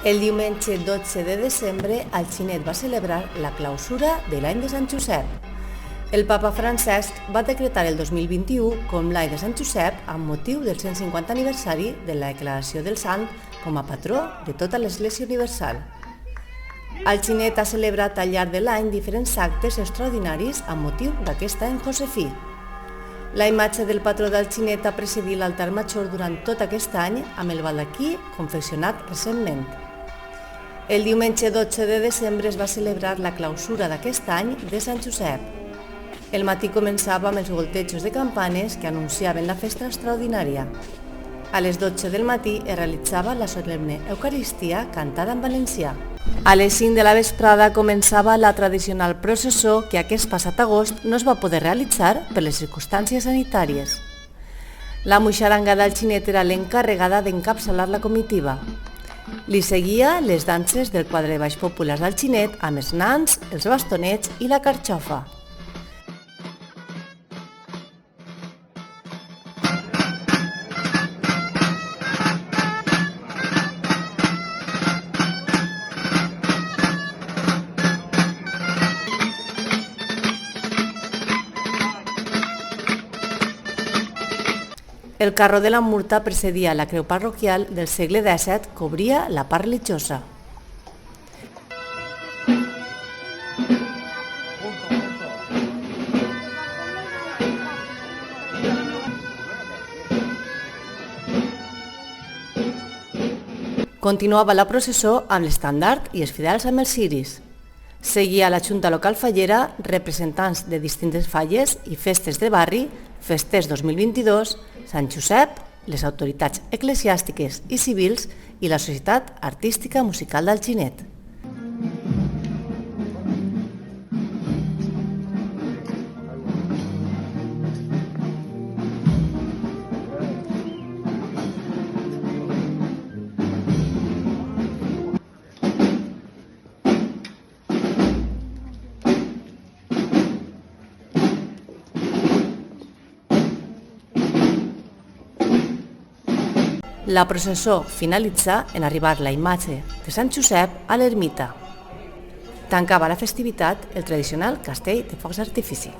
El diumenge 12 de desembre, Alginet va celebrar la clausura de l'any de Sant Josep. El papa Francesc va decretar el 2021 com l'any de Sant Josep amb motiu del 150 aniversari de la declaració del sant com a patró de tota l'Església Universal. Alginet ha celebrat al llarg de l'any diferents actes extraordinaris amb motiu d'aquest any josefí. La imatge del patró d'Alginet ha presidit l'altar major durant tot aquest any amb el baldaquí confeccionat recentment. El diumenge 12 de desembre es va celebrar la clausura d'aquest any de Sant Josep. El matí començava amb els voltejos de campanes que anunciaven la festa extraordinària. A les 12 del matí es realitzava la solemne Eucaristia cantada en valencià. A les 5 de la vesprada començava la tradicional processó que aquest passat agost no es va poder realitzar per les circumstàncies sanitàries. La moixaranga d'Alginet era l'encarregada d'encapçalar la comitiva. Li seguia les danses del quadre baix popular d'Alginet amb els nans, els bastonets i la carxofa. El carro de la Murta precedia la creu parroquial del segle XVII que obria la part religiosa. Continuava la processó amb l'estandard i els fidels amb els ciris. Seguia la Junta Local Fallera, representants de distintes falles i festes de barri, Festers 2022, Sant Josep, les autoritats eclesiàstiques i civils i la Societat Artística Musical d'Alginet. La processó finalitzà en arribar la imatge de Sant Josep a l'ermita. Tancava la festivitat el tradicional castell de focs d'artifici.